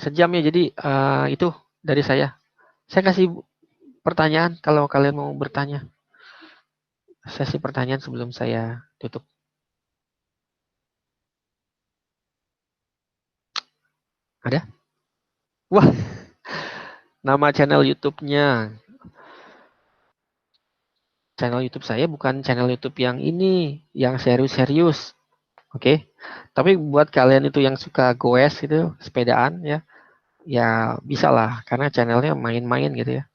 Sejam ya, jadi itu dari saya. Saya kasih pertanyaan kalau kalian mau bertanya. Sesi pertanyaan sebelum saya tutup. Ada? Wah, nama channel YouTube-nya. Channel YouTube saya bukan channel YouTube yang ini, yang serius-serius. Oke. Tapi buat kalian itu yang suka goes gitu, sepedaan ya, ya bisa lah karena channelnya main-main gitu ya.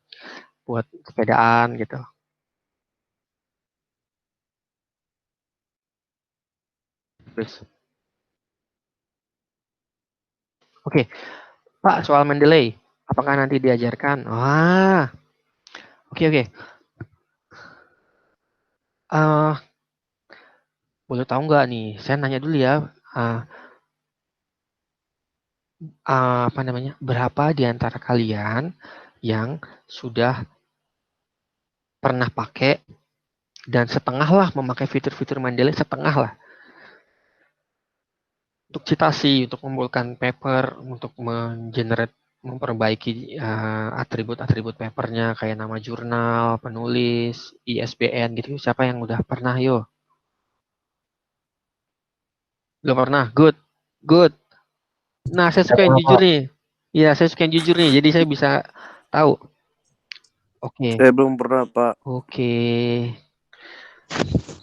Buat sepedaan gitu. Terus. Oke, Pak, soal Mendeley, apakah nanti diajarkan? Oke. Boleh tahu nggak nih? Saya nanya dulu ya. Apa namanya? Berapa di antara kalian yang sudah pernah pakai dan setengah lah memakai fitur-fitur Mendeley, setengah lah untuk citasi, untuk mengumpulkan paper, untuk memperbaiki atribut-atribut papernya kayak nama jurnal, penulis, ISBN gitu. Siapa yang udah pernah? Yo, belum pernah. Good. Nah, saya suka yang jujur nih. Iya, saya suka yang jujur nih. Jadi saya bisa tahu. Oke. Saya belum pernah, Pak. Oke.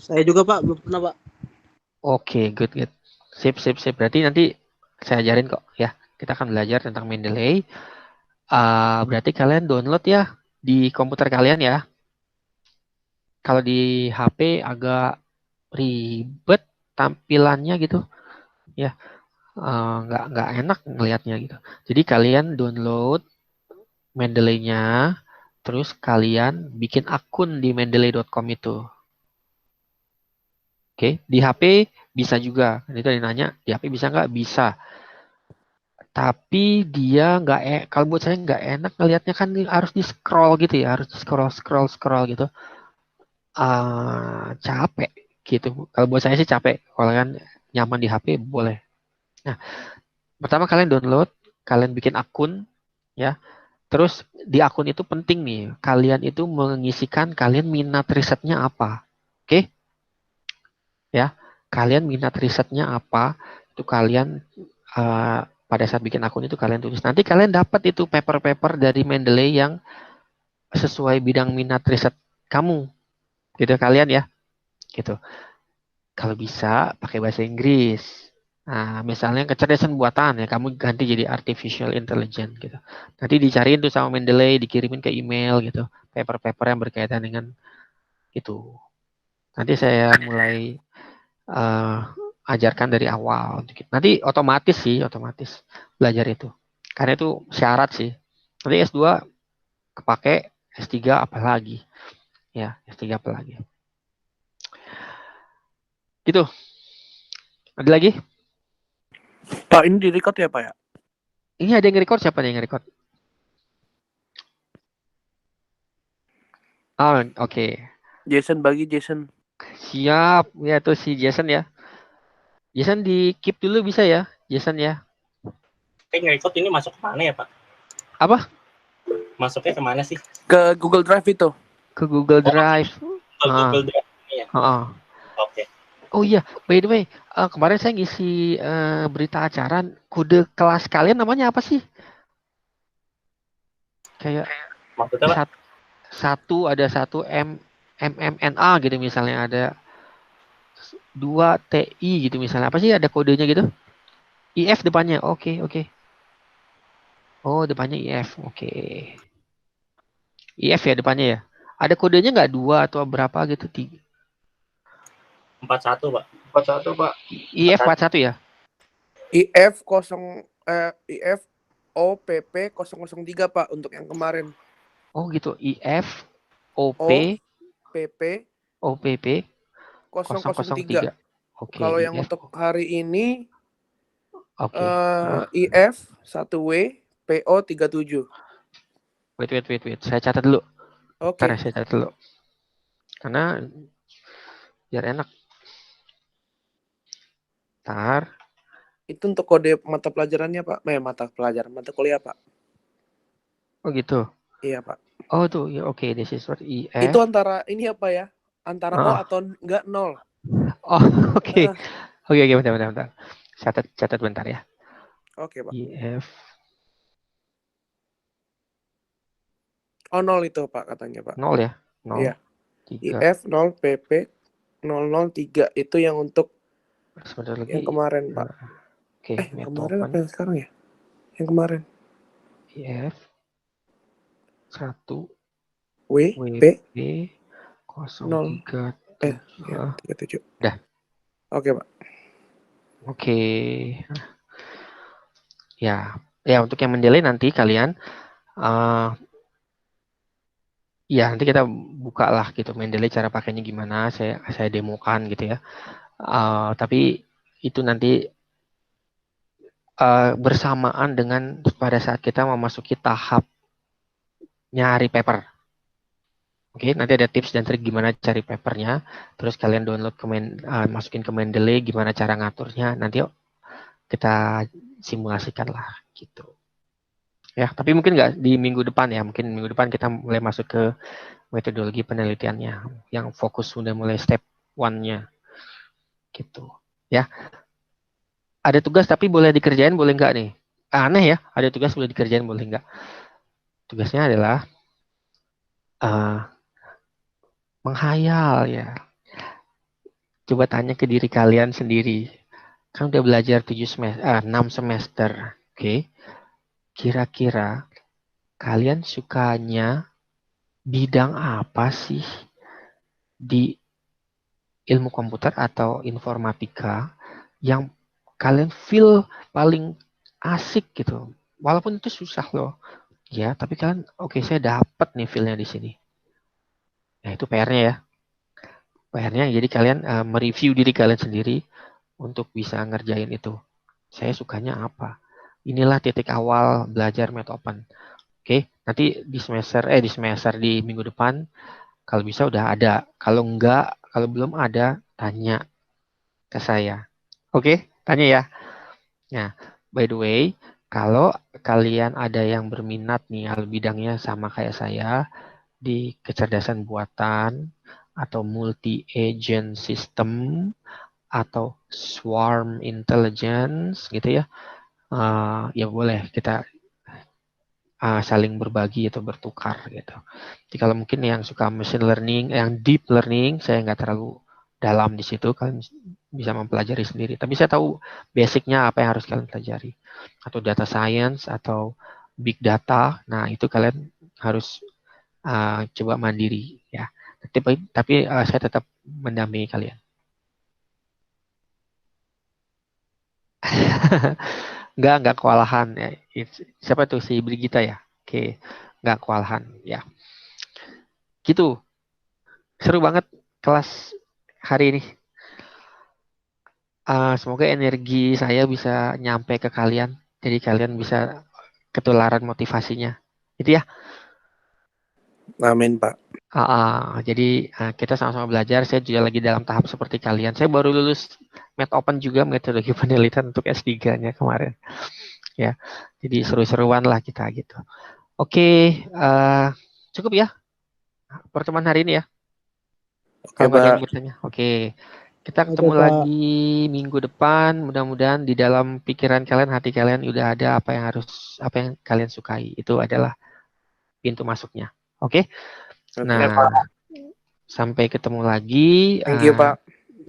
Saya juga Pak, belum pernah Pak. Oke, good. Sip. Berarti nanti saya ajarin kok ya. Kita akan belajar tentang Mendeley. Berarti kalian download ya di komputer kalian ya. Kalau di HP agak ribet tampilannya gitu. Ya, nggak enak ngelihatnya gitu. Jadi kalian download Mendeley-nya, terus kalian bikin akun di mendeley.com itu. Oke, di HP bisa juga. Ini tadi nanya, di HP bisa nggak? Bisa. Tapi dia kalau buat saya nggak enak ngelihatnya kan harus di scroll gitu ya, harus di scroll gitu. Capek gitu. Kalau buat saya sih capek. Kalau kan nyaman di HP boleh. Nah, pertama kalian download, kalian bikin akun, ya. Terus di akun itu penting nih, kalian itu mengisikan kalian minat risetnya apa. Oke? Ya, kalian minat risetnya apa, itu kalian pada saat bikin akun itu kalian tulis. Nanti kalian dapat itu paper-paper dari Mendeley yang sesuai bidang minat riset kamu. Gitu kalian ya. Gitu. Kalau bisa pakai bahasa Inggris. Nah, misalnya kecerdasan buatan ya, kamu ganti jadi artificial intelligence gitu. Nanti dicariin tuh sama Mendeley, dikirimin ke email gitu, paper-paper yang berkaitan dengan itu. Nanti saya mulai ajarkan dari awal. Nanti otomatis belajar itu. Karena itu syarat sih. Nanti S2 kepake, S3 apalagi. Ya, S3 apalagi. Gitu. Ada lagi? Pak, ini di-record ya, Pak ya? Ini ada yang record, siapa nih yang record? Oh, oke. Jason, bagi Jason. Siap. Ya tuh si Jason ya. Jason di keep dulu bisa ya, Jason ya. nge-record ini masuk ke mana ya, Pak? Apa? Masuknya kemana sih? Ke Google Drive itu. Ke Google Drive. Ke Ah. Google Drive ini ya? Ah. Oke. Oh iya, by the way, kemarin saya ngisi berita acara, kode kelas kalian namanya apa sih? Kayak Maksudnya, Pak? ada satu MMNA gitu misalnya, ada 2 TI gitu misalnya. Apa sih ada kodenya gitu? IF depannya. Oke, oke. Oh, depannya IF. Oke. IF ya depannya ya. Ada kodenya nggak 2 atau berapa gitu? 3. 41, Pak. IF 41 ya? IF OPP 003 Pak untuk yang kemarin. Oh gitu. IF OP PP OPP 003. 003. Oke, Kalau yang IF. untuk hari ini Oke. IF 1W PO 37. Wait. Saya catat dulu. Oke. Ntar ya, saya catat dulu. Karena biar enak. Ntar. Itu untuk kode mata pelajarannya Pak. Mata kuliah Pak. Oh gitu. Iya Pak. Oh tuh, ya oke. This is what IF. Itu antara ini apa ya? Antara O atau enggak 0. Oh, oke. Oke, bentar. Catat bentar ya. Oke Pak. IF. Oh 0 itu Pak katanya Pak. 0 ya? 0. Iya. 3. IF 0 PP 003 itu yang untuk Sebentar lagi. yang kemarin Pak. Oke, kemarin apa yang sekarang ya? Yang kemarin. IF 1 WP 037. 37. Dah. Oke Pak. Oke. Ya untuk yang mendelay nanti kalian ya nanti kita buka lah gitu Mendeley cara pakainya gimana, saya demokan gitu ya. Tapi itu nanti bersamaan dengan pada saat kita memasuki tahap nyari paper. Oke, nanti ada tips dan trik gimana cari papernya. Terus kalian download masukin ke Mendeley, gimana cara ngaturnya. Nanti yuk kita simulasikan lah gitu. Ya, tapi mungkin nggak di minggu depan ya. Mungkin minggu depan kita mulai masuk ke metodologi penelitiannya yang fokus sudah mulai step 1-nya gitu ya. Ada tugas tapi boleh dikerjain boleh nggak nih? Aneh ya, ada tugas boleh dikerjain boleh nggak? Tugasnya adalah menghayal ya. Coba tanya ke diri kalian sendiri. Kan udah belajar 6 semester, oke? Kira-kira kalian sukanya bidang apa sih di ilmu komputer atau informatika yang kalian feel paling asik gitu. Walaupun itu susah loh. Ya, tapi kalian oke, saya dapat nih feel-nya di sini. Nah, itu PR-nya ya. PR-nya jadi kalian mereview diri kalian sendiri untuk bisa ngerjain itu. Saya sukanya apa? Inilah titik awal belajar Metopen. Oke, nanti di minggu depan kalau bisa udah ada. Kalau enggak, kalau belum ada, tanya ke saya. Oke, tanya ya. Nah, by the way, kalau kalian ada yang berminat nih, bidangnya sama kayak saya, di kecerdasan buatan, atau multi-agent system, atau swarm intelligence, gitu ya, ya boleh kita saling berbagi atau bertukar gitu. Jadi kalau mungkin yang suka machine learning, yang deep learning, saya nggak terlalu dalam di situ, kalian bisa mempelajari sendiri. Tapi saya tahu basicnya apa yang harus kalian pelajari. Atau data science, atau big data, nah itu kalian harus coba mandiri ya. Tapi saya tetap mendampingi kalian. Nggak kewalahan ya. Siapa tuh si Brigita ya? Oke, nggak kewalahan ya. Gitu. Seru banget kelas hari ini. semoga energi saya bisa nyampe ke kalian. Jadi kalian bisa ketularan motivasinya. Itu ya. Amin, Pak. Jadi kita sama-sama belajar. Saya juga lagi dalam tahap seperti kalian. Saya baru lulus Med Open juga, metodologi penelitian untuk S3-nya kemarin. Ya, jadi seru-seruan lah kita gitu. Oke, cukup ya pertemuan hari ini ya. Oke, Kalau nggak ada yang Pak. bertanya. Oke, kita ketemu Pak. lagi minggu depan. Mudah-mudahan di dalam pikiran kalian, hati kalian udah ada apa yang kalian sukai. Itu adalah pintu masuknya. Oke. Nah, sampai ketemu lagi. Thank you, Pak.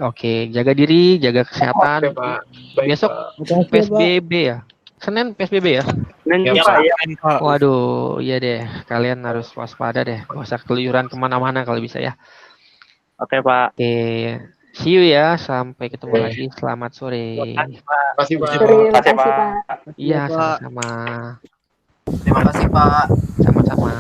Oke, jaga diri, jaga kesehatan. Oke, Pak. Baik, Besok Makasih, Pak. PSBB ya. Senin PSBB ya. Ya, Pak. Pak. Pak. Waduh, iya deh. Kalian harus waspada deh. Gak usah keluyuran kemana-mana kalau bisa ya. Oke, Pak. Oke, see you ya. Sampai ketemu lagi. Selamat sore. Makasih, Pak. Terima kasih, Pak. Iya, Pak. sama-sama. Terima kasih, Pak. Sama-sama.